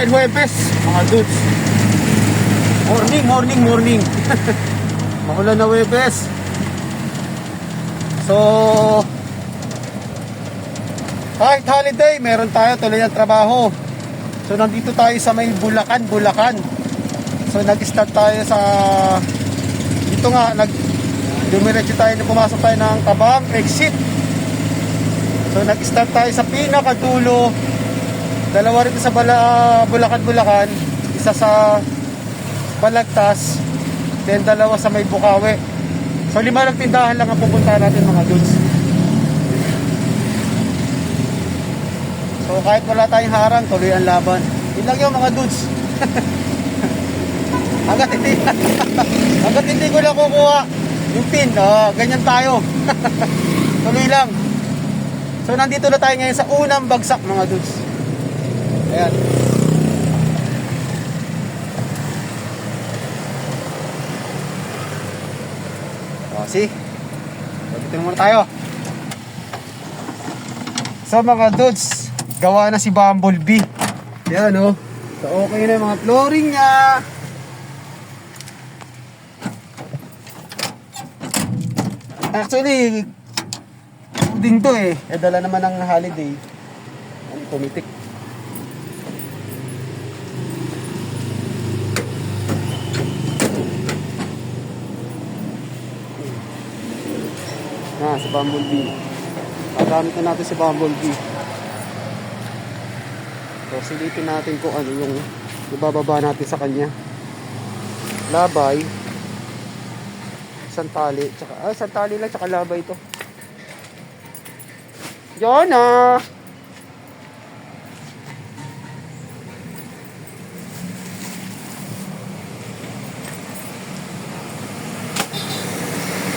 dahil Huwebes, mga dudes. Morning. Makulan na Huwebes. So, kahit holiday, meron tayo tuloy ang trabaho. So, nandito tayo sa may Bulacan. So, nag-start tayo sa, dito nga, dumiretso tayo, pumasok tayo ng Tabang exit. So nag-start tayo sa pinakadulo. Dalawa rito sa Bulacan, isa sa Balagtas, then dalawa sa may Bukawi. So 5 lang tindahan lang ang pupuntahan natin, mga dudes. So kahit wala tayong harang, tuloy ang laban. Yun lang yung mga dudes. hanggat hindi ko na kukuha yung pin, ganyan tayo. Tuloy lang. So nandito na tayo ngayon sa unang bagsak, mga dudes. Ayan. See? Dito muna tayo. So mga dudes, gawa na si Bumblebee. Ayan, oh. So okay na yung mga flooring niya. Actually, din to eh. Dala naman ng holiday. Ano, tumitik. Si Bumblebee. Pagamit na natin si Bumblebee. So, silipin natin kung ano yung ibababa natin sa kanya. Labay. Isang tali. Isang tali lang, tsaka labay ito. Jonah!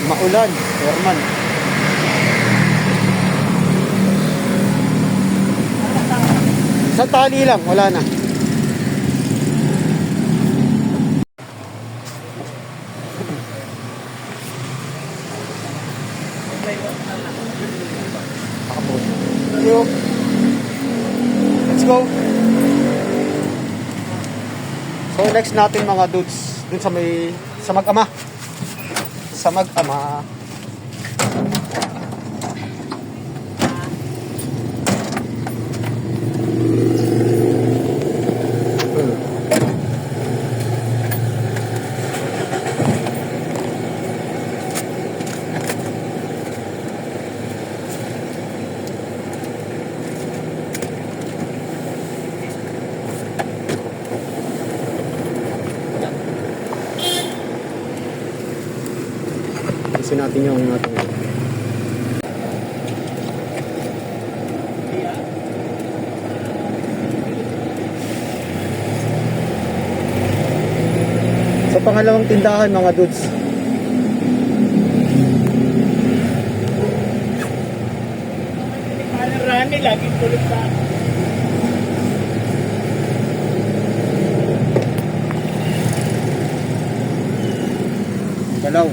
Maulan, Herman. Sa tali lang, wala na. Let's go. So next natin, mga dudes, dun sa mag-ama. Sa mag-ama. Kasi natin yung ating sa pangalawang tindahan, mga dudes. Rani lagi tulog sa Galaw.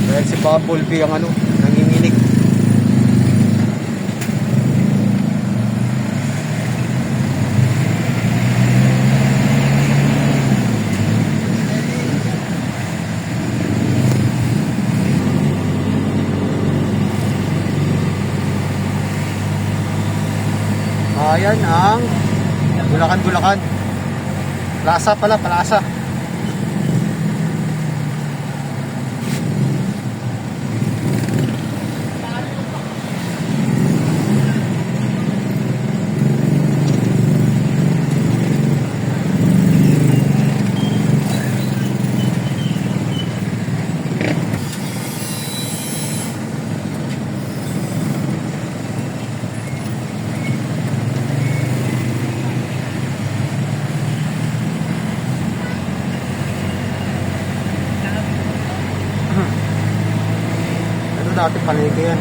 Dahil si Bumblebee ang nanginginig. Ayan ang Bulacan. Plaza pala, Plaza. Dati palengke yan.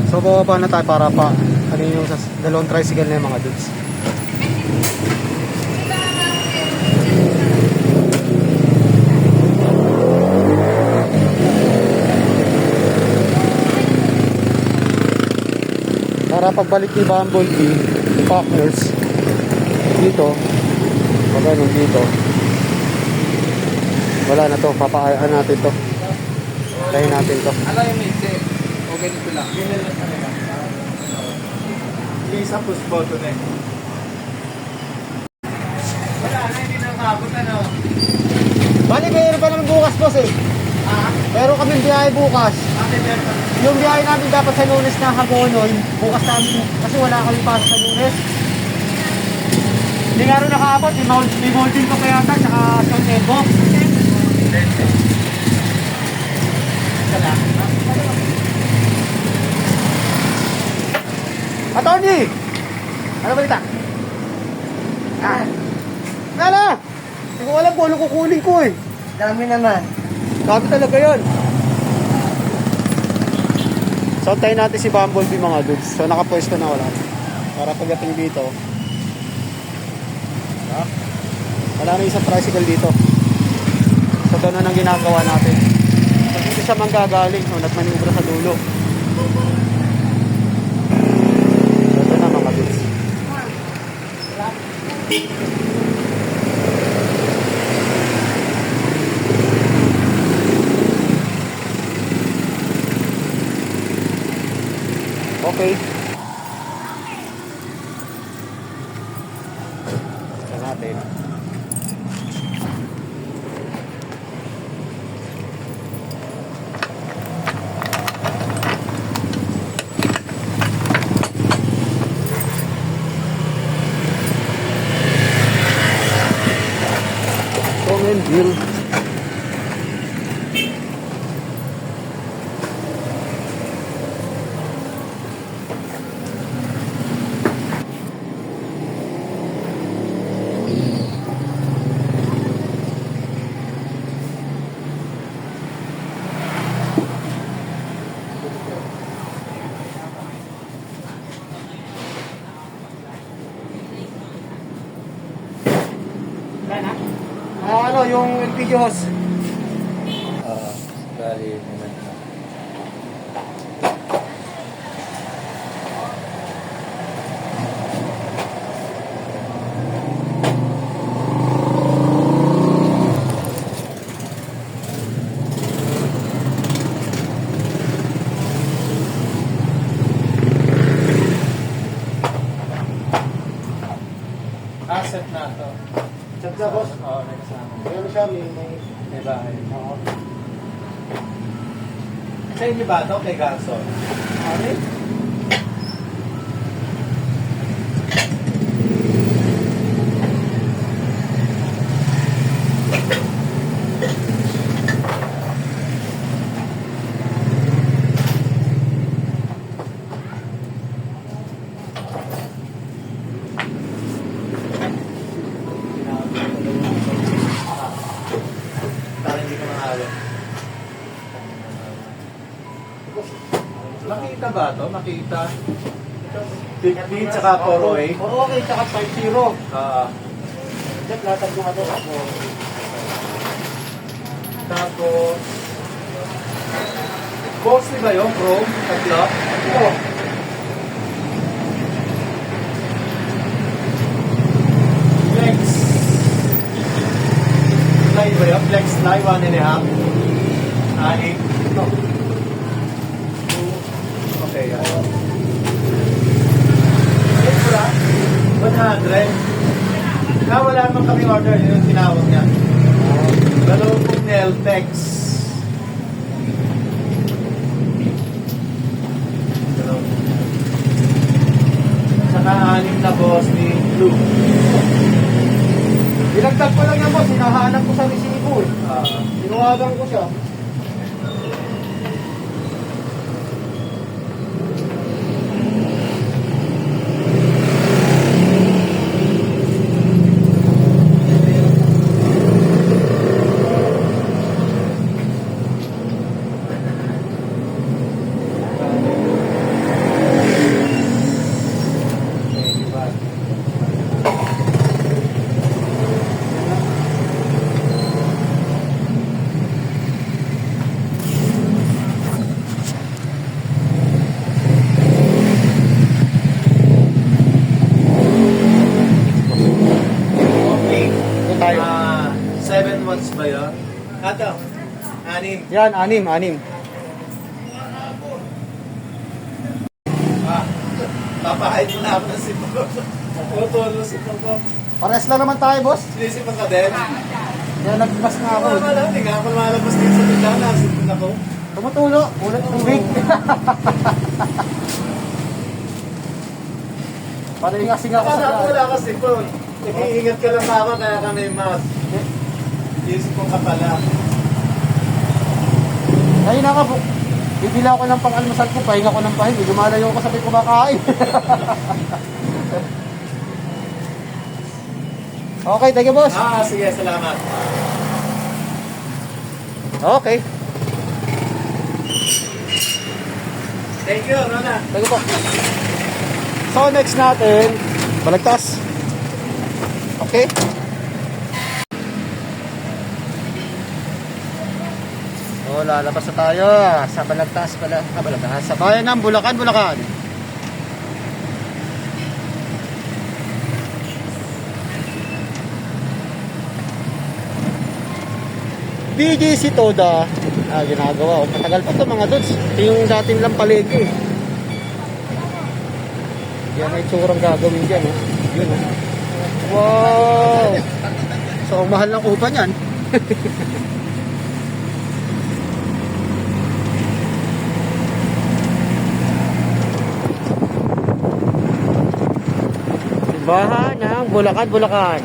So bababa na tayo para pa ano yung sa dalawang tricycle na yung, mga dudes. para pagbalik ni Bumblebee, partners, dito, pag ganun dito, wala na to, papakayaan natin to. Tayo natin to. Ano yung minsi? O ganito lang? Ganyan lang sa nila. Isa push button eh. Wala na, hindi na umabot ano. Bali, mayroon pa naman bukas, boss eh. Meron kami biyahe bukas. Yung biyahe namin dapat sa Lunes na Hagonoy, bukas namin, kasi wala kami pasok sa Lunes. Hindi nga rin nakaabot, may molding ko pa yata, tsaka South Evo. Attorney! Ano balita? Nala! Hindi ko alam kung ano kukunin ko eh. Dami naman. Dami talaga yun. So, tayo natin si Bumblebee mga dudes. So, nakapwesto na wala. Para pagdating dito. Wala na isang tricycle dito. So, doon na ang ginagawa natin. So, dito siya manggagaling. So, nagmanubra sa dulo. So, ito na mga dudes. Okay. Ito natin. Bill. Ano, yung LPG hose. Bali naman. Asset na to. Check na, boss. Oo, nagsama. Meron siya, may May bahay. Oo. Sa inyo ba ito? Kay Garson? Ano? Para hindi ka mahalo. Makita ba ito? Makita. 50 tsaka 408. Okay, tsaka 5-0. Check lahat ng ano. Tapos, box ba yun? Chrome? Tatlo? Ito. Flex. Fly ba yun? Flex fly, 1.5. 8. Ito. Okay, yan. Yes, wala. 100. Wala naman kami order. Yun yung tinawag niya. Dalawang pong Neltex. Saka 6 na boss ni Blue. Ilagtag ko lang yan, boss. Hinahanap ko sa resibo eh. Ah. Tinawagan ko siya. Anim. Yan, anim. Papahid mo na ako ng sipon. Tutulo sipon ko. Pares lang naman tayo, boss. Sinisipon ka din. Kaya nagmas nga ako. Wala, hindi nga ako lumalabas dito sa tindana. Sipon ako. Tumutulo, ulat tubig. Palingasing ako sa Kaya wala ka sipon. Nag-iingat ka lang ako kaya ka may mask. Sipon ka pala. Ayun na ka, bibila ako ng pang-almasal ko, pahinga ko ng pahinga. Lumalayo ko sa may kumakain. Okay, thank you, boss. Sige, salamat. Okay, Thank you, Rona. thank you po. So, next natin, Balagtas. Okay. So, lalabas na tayo sa Balagtas pala. Balagtas. Sa bayan ng Bulacan, Bulacan. BGC Toda. Ginagawa. Matagal pa ito mga dudes. Ito yung dating lang palengke. Yan ay tsurang gagawin dyan. Oh. Yun, oh. Wow! So, ang mahal ng upa niyan. Simbahan ng Bulacan, Bulacan.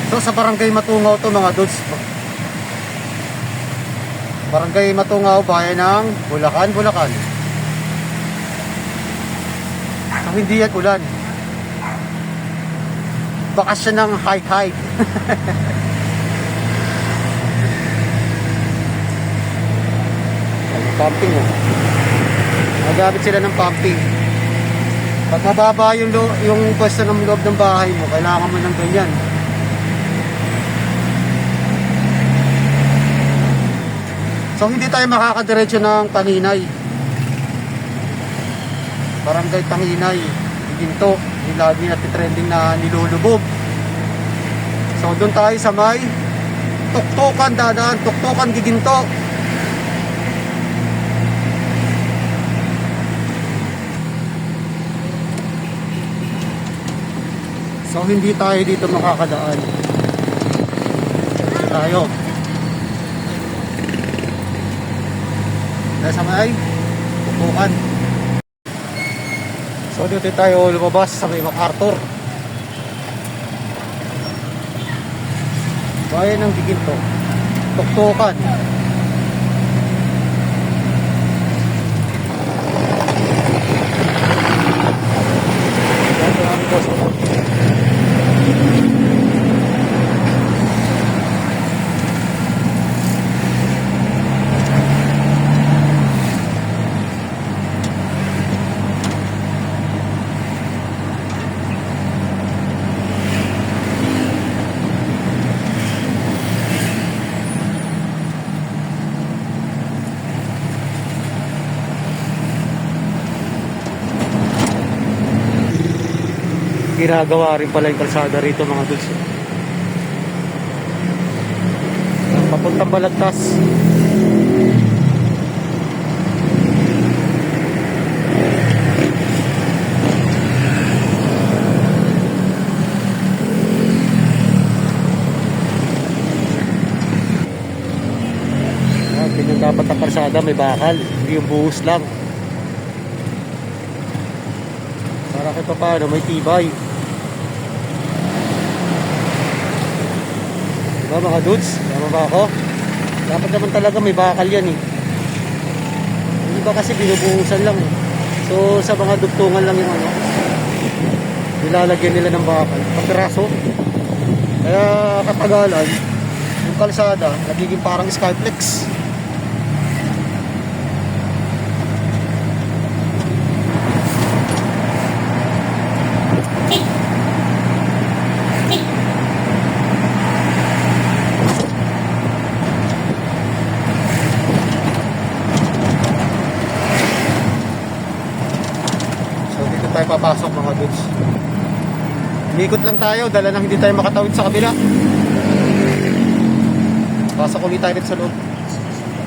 So sa Barangay Matungaw to mga dudes. Barangay Matungaw, bayan ng Bulacan, Bulacan. So hindi yan ulan. Bakasyon ng high. Pumping oh. Nagamit sila ng pumping. Pag mababa yung pwesto ng loob ng bahay mo, kailangan mo ng ganyan. So hindi tayo makakadiretso ng Tanginay. Barangay Tanginay, Ginto, yung lagi trending na nilulubog. So doon tayo sa may Tuktukan dadaan, Tuktukan Giginto. So hindi tayo dito makakadaan. Tayo. Dahil sa may Tuktukan. So dito tayo lumabas sa may MacArthur. Bayan ng Giginto, Tuktukan. Ginagawa rin pala yung kalsada rito mga dudes. Papuntang Balagtas. Ganyan dapat ang kalsada, may bakal, hindi yung buhos lang. Para kahit pa paano may tibay. Diba mga dudes? Tama ba ako? Dapat naman talaga may bakal yan eh. Hindi iba kasi binubuhusan lang eh. So sa mga dugtungan lang yung ano, nilalagyan nila ng bakal, pagpiraso. Kaya katagalan, yung kalsada, nagiging parang skyflex. So dito tayo papasok mga dudes. Umikot lang tayo, dala nang hindi tayo makatawid sa kabila. Pasok ulit tayo dito sa loob.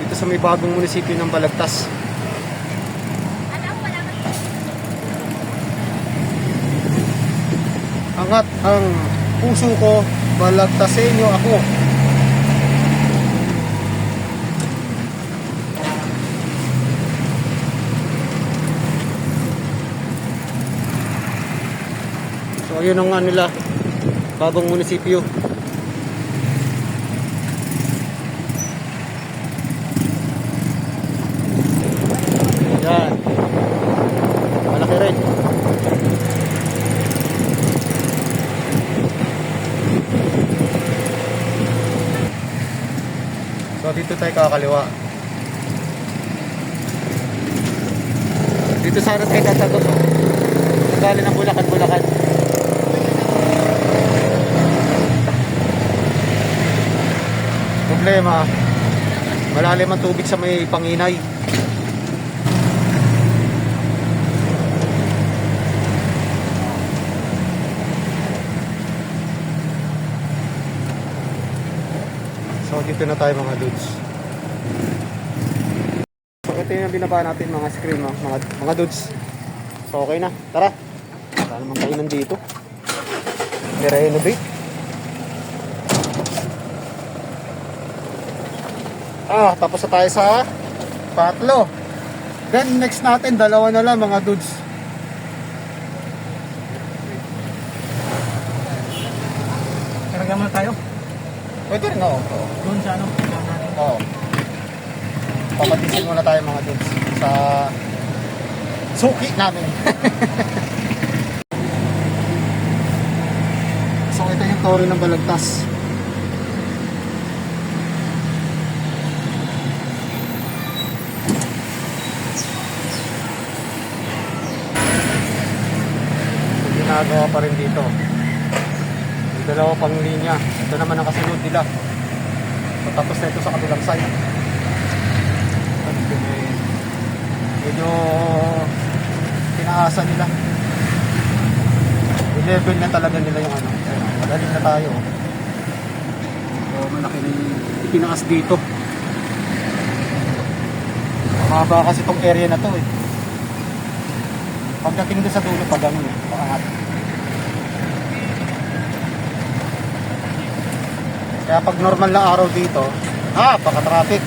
Dito sa may bagong munisipyo ng Balagtas. Angat ang puso ko, Balagtasenyo ako. So ayun ang nila, bagong munisipyo. Yan. Malaki rin. So dito tayo kakaliwa. Dito sana tayo tatagos. Galing ng Bulacan. Problema, malalim ang tubig sa may Panginay. So dito na tayo mga dudes. So ito yung binaba natin mga screen mga dudes. So okay na, tara. Wala naman kainan dito. I-renovate. Tapos na tayo sa Patlo. Then next natin, dalawa na lang mga dudes. Karga muna tayo. Pwede rin, oo. Doon sa ano? Oo. Papatisin muna tayo mga dudes sa suki namin. So ito yung toro ng Balagtas. Ginagawa pa rin dito. May dalawa pang linya. Ito naman ang kasunod nila. So, tapos na ito sa kabilang side. Medyo tinaasa nila. I-level na talaga nila yung ano. Magaling na tayo. So malaki na itinaas dito. Mahaba kasi itong area na to eh. Pagdating doon sa dulo pa gano'n eh. Paangat. Kaya pag normal na araw dito, paka-traffic.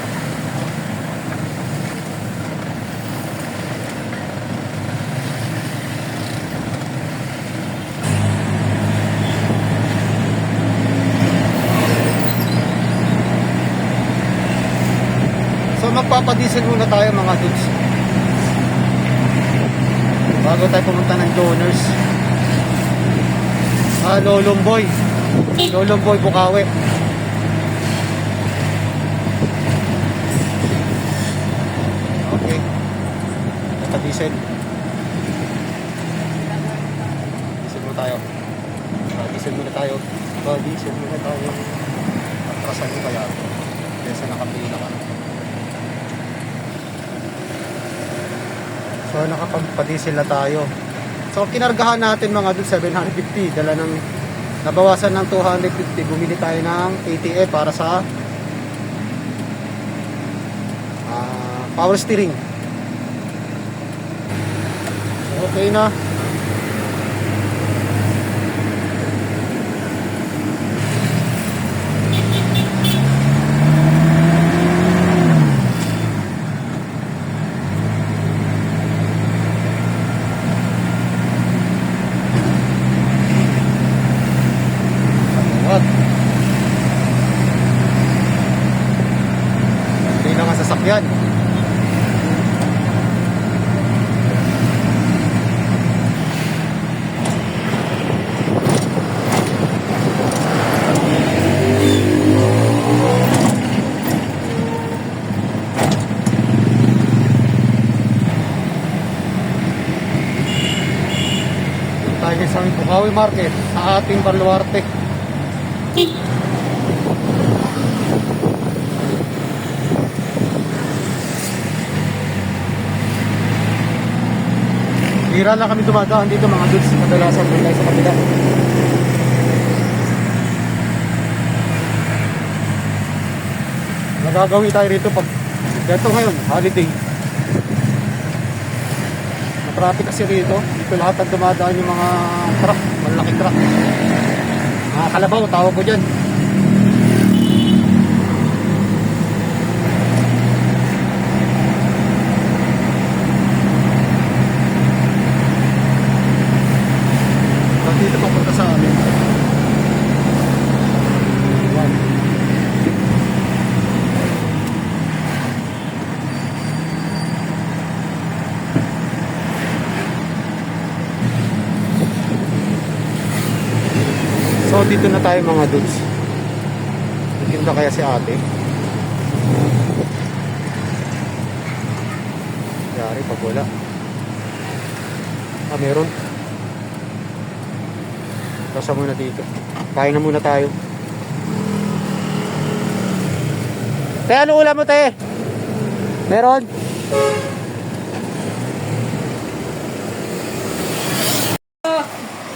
So magpapadiesel muna tayo mga dudes. Bago tayo pumunta ng donors. Lolomboy. Lolomboy, Bukawi. Okay. Naka-diesel. Diesel muna tayo. Diesel muna tayo. Diesel muna tayo. Atrasan mo kaya. Kesa nakapila ka. So nakapagpa-diesel na tayo. So kinargahan natin mga doon 750. Dala ng nabawasan ng 250. Bumili tayo ng ATA para sa power steering. Okay na. Hindi na nga sasakyan. Bukawi Market sa ating Baluarte. Bira lang kami dumadaan dito mga dudes. Kadalasan doon tayo sa kabila. Nagagawi tayo rito pag ganito ngayon, holiday. Matraffic kasi rito. Dito lahat ang dumadaan yung mga truck, malaki truck. Mga kalabaw, tawag ko dyan. Dito papunta sa amin. Ayan. So dito na tayo mga dudes. Nagtinda kaya si ate. Yari pag wala. Ah, meron. Basta muna dito. Kain na muna tayo. Te, ano ulam mo, te? Meron?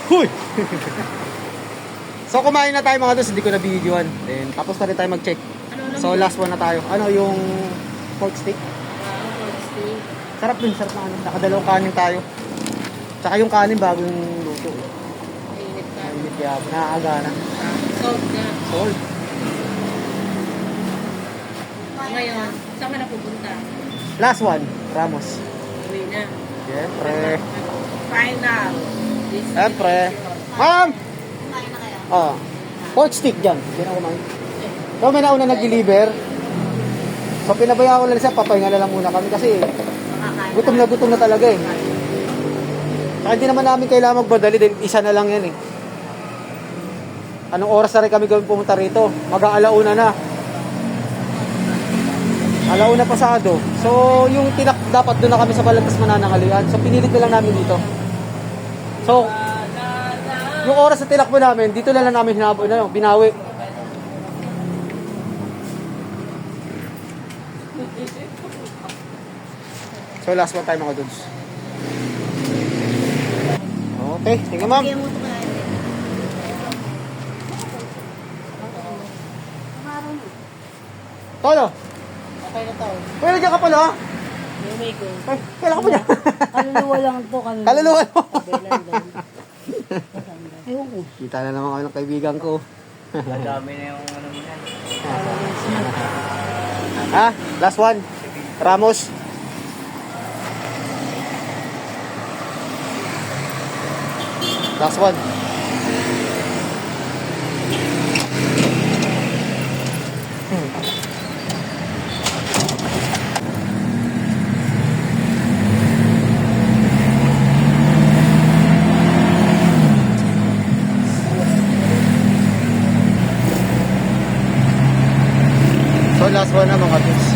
Huy! So kumain na tayo mga dos, hindi ko na videoan. Then tapos na rin tayo mag-check. So last one na tayo. Ano yung pork steak? Pork steak. Sarap din, sarap na ano. Nakadalawang kanin tayo. Tsaka yung kanin bagong luto. Mainit ka. Mainit kaya nakaaga na. Salt na. Salt. Ngayon, saan ka na pupunta? Last one, Ramos. Uwi na. Siyempre. Final. Siyempre. Ma'am! Oh, pork stick dyan. Hindi na kumain. So may nauna nag-deliver. So pinabayaan ko lang siya, papahinga na lang muna kami kasi gutom na talaga eh. Saka hindi naman namin kailangan magbadali dahil isa na lang yan eh. Anong oras na rin kami gawin pumunta rito? Mag-aalauna na. Alauna pasado. So yung dapat doon na kami sa Balagtas mananangalian. So pinilit na lang namin dito. So yung oras na tinakbo namin, dito na lang namin binawi. So last one tayo mga dudes. Okay, tingnan ma'am. Tolo, Okay na tao. pwede dyan ka pala. May ko. Ay, kailangan ko pa dyan. Kaluluwa lang to. Kaluluwa mo. Ewan ko. Kita na naman kami ng kaibigan ko. Madami na yung ano mo yan. Ah, last one. Ramos. Last one. So last one na mga dudes.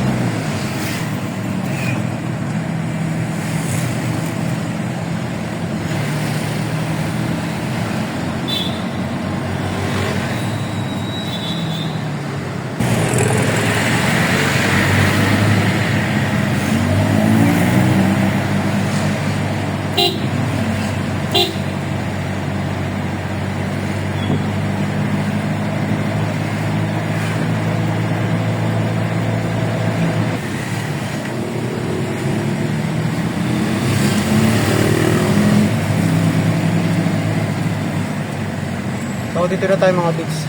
So dito na tayo mga dudes.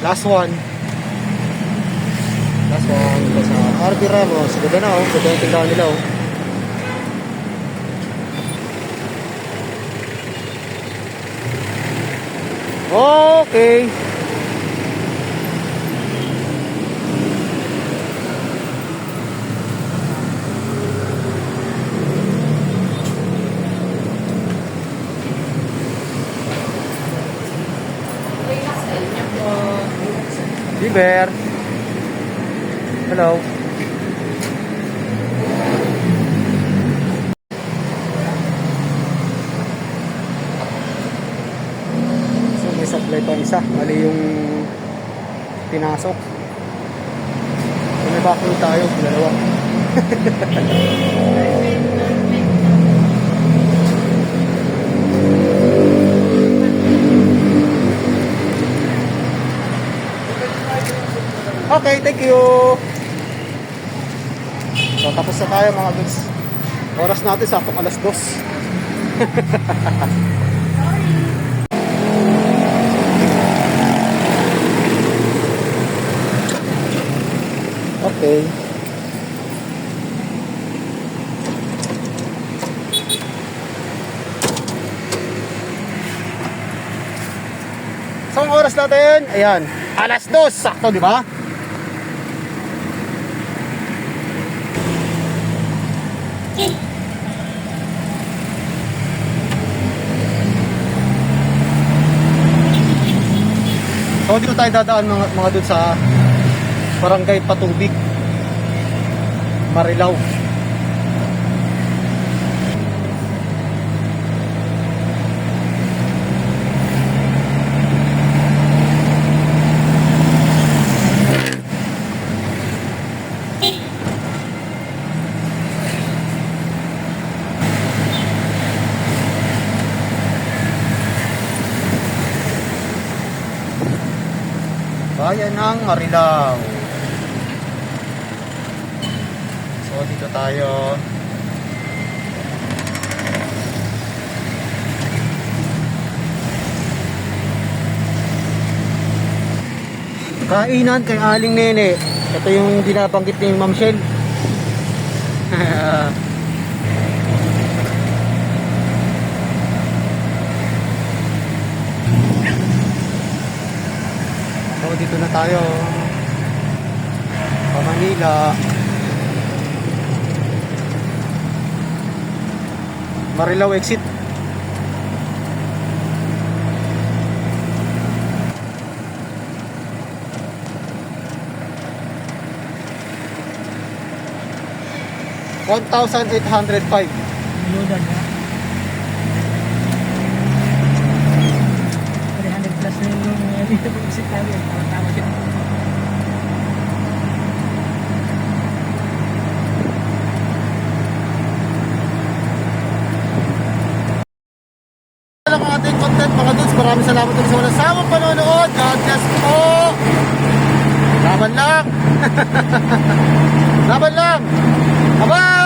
Last one. Last one. Dito sa RB Ramos. Ganda na oh. Ganda yung tindahan nila oh. Okay. Liber. Hello. isa. Mali yung pinasok. So, may backlog tayo, dalawa. Okay, thank you. So, tapos na tayo mga dudes. Oras natin, saktong alas 2. Okay. So, ang oras natin, ayan, alas 2, sakto, di ba? So, dito tayo dadaan mga dun sa Barangay Patubig, Marilao. Bayan ng Marilao. So dito tayo. Kainan kay Aling Nene. Ito yung binabanggit ni Ma'am Shell. So dito na tayo sa Manila. Marilao exit. $1,805. Loadan na. 300 plus na yung dito po kasi tayo. Tama siya. Ang ating content mga dudes. Maraming salamat ulit sa walang sawang panonood. God bless po. Laban lang. Laban lang. Bye-bye.